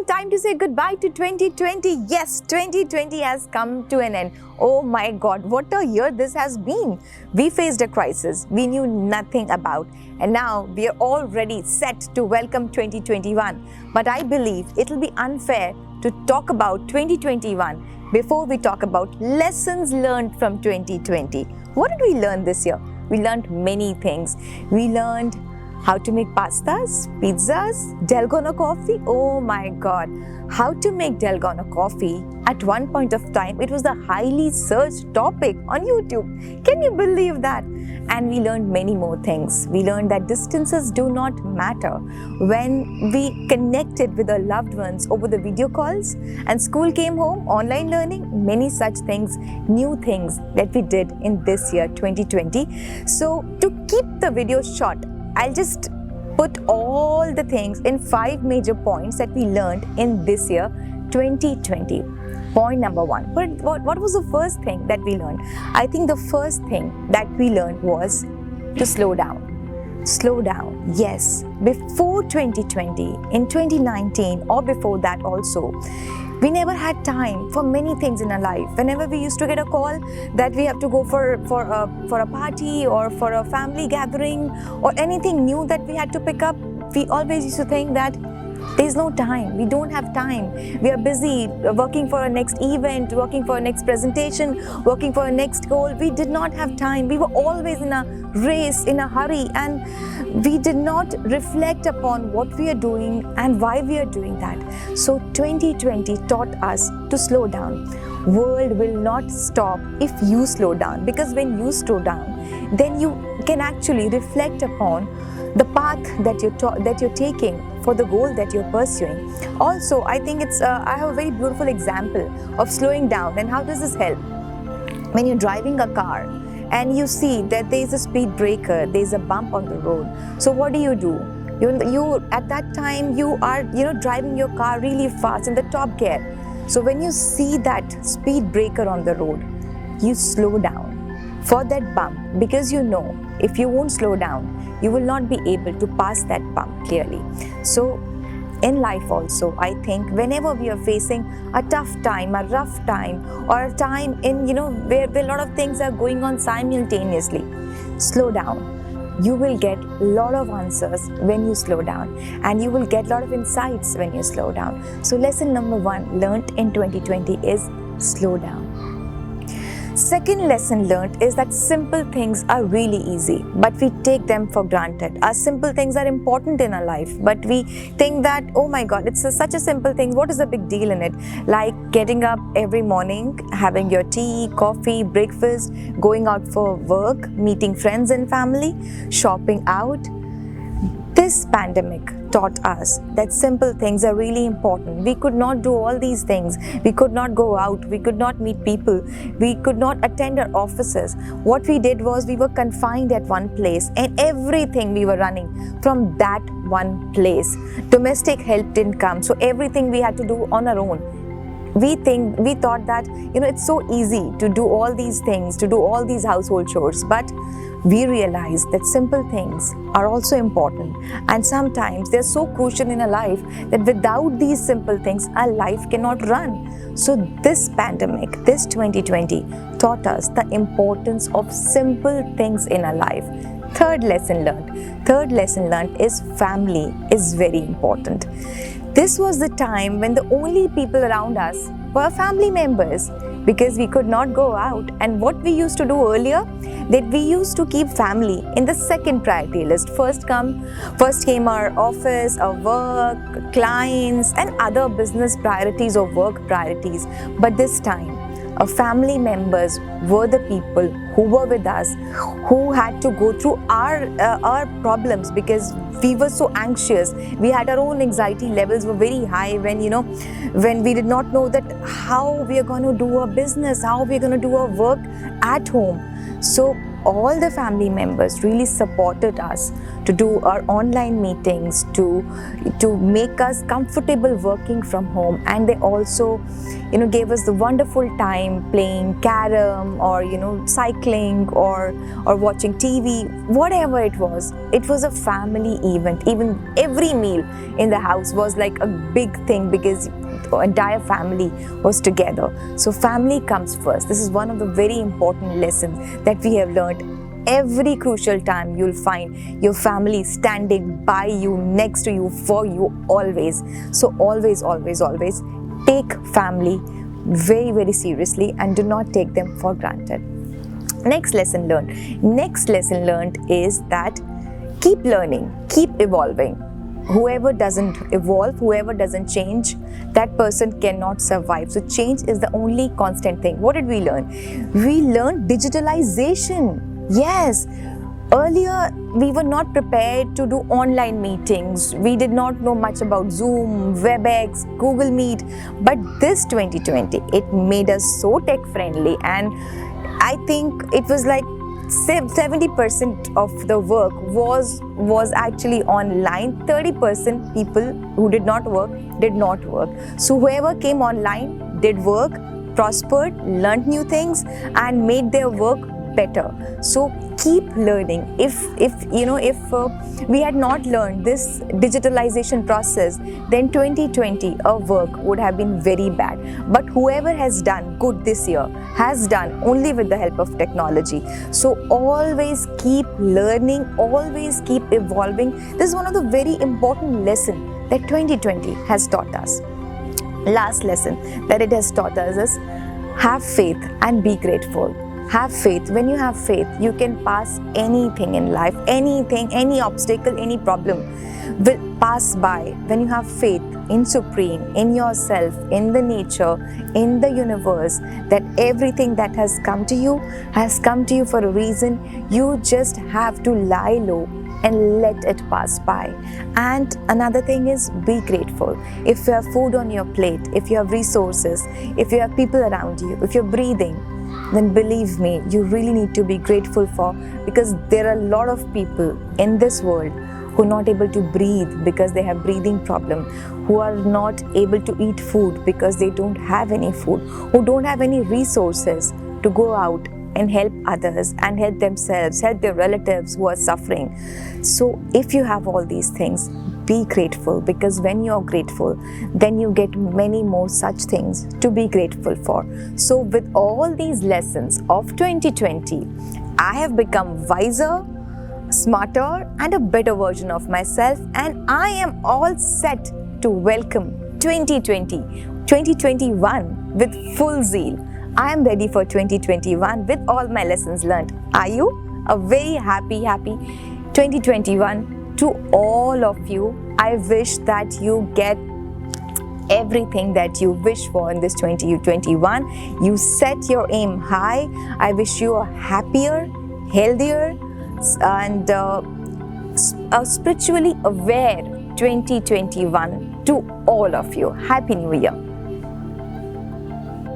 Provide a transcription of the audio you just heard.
time to say goodbye to 2020. Yes, 2020 has come to an end. Oh my God, what a year this has been. We faced a crisis we knew nothing about, and now we are already set to welcome 2021. But I believe it'll be unfair to talk about 2021 before we talk about lessons learned from 2020. What did we learn this year? We learned many things. We learned how to make pastas, pizzas, Dalgona coffee. Oh my God, how to make Dalgona coffee. At one point of time, it was the highly searched topic on YouTube. Can you believe that? And we learned many more things. We learned that distances do not matter. When we connected with our loved ones over the video calls and school came home, online learning, many such things, new things that we did in this year, 2020. So to keep the video short, I'll just put all the things in 5 major points that we learned in this year, 2020. Point number 1. What was the first thing that we learned? I think the first thing that we learned was to slow down. Slow down, yes. Before 2020, in 2019 or before that also, we never had time for many things in our life. Whenever we used to get a call that we have to go for a party or for a family gathering or anything new that we had to pick up, we always used to think that there's no time, we don't have time. We are busy working for our next event, working for our next presentation, working for our next goal. We did not have time. We were always in a race, in a hurry, and we did not reflect upon what we are doing and why we are doing that. So 2020 taught us to slow down. World will not stop if you slow down, because when you slow down, then you can actually reflect upon the path that you're taking for the goal that you're pursuing. Also, I think I have a very beautiful example of slowing down. And how does this help? When you're driving a car and you see that there's a speed breaker, there's a bump on the road. So what do? You at that time you are driving your car really fast in the top gear. So when you see that speed breaker on the road, you slow down for that bump, because you know if you won't slow down, you will not be able to pass that bump clearly. So in life also, I think whenever we are facing a tough time, a rough time, or a time in where a lot of things are going on simultaneously, slow down. You will get a lot of answers when you slow down, and you will get a lot of insights when you slow down. So lesson number 1 learnt in 2020 is slow down. Second lesson learned is that simple things are really easy, but we take them for granted. Our simple things are important in our life, but we think that, oh my God, it's such a simple thing. What is the big deal in it? Like getting up every morning, having your tea, coffee, breakfast, going out for work, meeting friends and family, shopping out. This pandemic taught us that simple things are really important. We could not do all these things. We could not go out. We could not meet people. We could not attend our offices. What we did was we were confined at one place, and everything we were running from that one place. Domestic help didn't come, so everything we had to do on our own. We thought that it's so easy to do all these things, to do all these household chores, but we realized that simple things are also important, and sometimes they're so crucial in our life that without these simple things, our life cannot run. So this pandemic, this 2020, taught us the importance of simple things in our life. Third lesson learned is family is very important. This was the time when the only people around us were family members, because we could not go out. And what we used to do earlier, that we used to keep family in the second priority list. First came our office, our work, clients, and other business priorities or work priorities. But this time, our family members were the people who were with us, who had to go through our problems, because we were so anxious. We had our own anxiety levels were very high when we did not know that how we are going to do our business, how we are going to do our work at home. So all the family members really supported us to do our online meetings, to make us comfortable working from home, and they also gave us the wonderful time playing carom, or cycling, or watching TV, whatever it was. It was a family event. Even every meal in the house was like a big thing because the entire family was together. So family comes first. This is one of the very important lessons that we have learned. Every crucial time you'll find your family standing by you, next to you, for you, always. So always take family very, very seriously and do not take them for granted. Next lesson learned is that keep learning, keep evolving. Whoever doesn't evolve, whoever doesn't change, that person cannot survive. So change is the only constant thing. What did we learn? We learned digitalization. Yes. Earlier, we were not prepared to do online meetings. We did not know much about Zoom, WebEx, Google Meet. But this 2020, it made us so tech friendly, and I think it was like 70% of the work was actually online. 30% people who did not work. So whoever came online did work, prospered, learned new things, and made their work better. So keep learning. If we had not learned this digitalization process, then 2020 our work would have been very bad. But whoever has done good this year has done only with the help of technology. So always keep learning, always keep evolving. This is one of the very important lessons that 2020 has taught us. Last lesson that it has taught us is have faith and be grateful. Have faith. When you have faith, you can pass anything in life. Anything, any obstacle, any problem will pass by. When you have faith in Supreme, in yourself, in the nature, in the universe, that everything that has come to you for a reason. You just have to lie low and let it pass by. And another thing is, be grateful. If you have food on your plate, if you have resources, if you have people around you, if you're breathing, then believe me, you really need to be grateful for, because there are a lot of people in this world who are not able to breathe because they have breathing problem, who are not able to eat food because they don't have any food, who don't have any resources to go out and help others and help themselves, help their relatives who are suffering. So if you have all these things, be grateful, because when you're grateful, then you get many more such things to be grateful for. So with all these lessons of 2020, I have become wiser, smarter, and a better version of myself, and I am all set to welcome 2021 with full zeal. I am ready for 2021 with all my lessons learned. Are you? A very happy 2021 to all of you. I wish that you get everything that you wish for in this 2021. You set your aim high. I wish you a happier, healthier, and a spiritually aware 2021 to all of you. Happy New Year.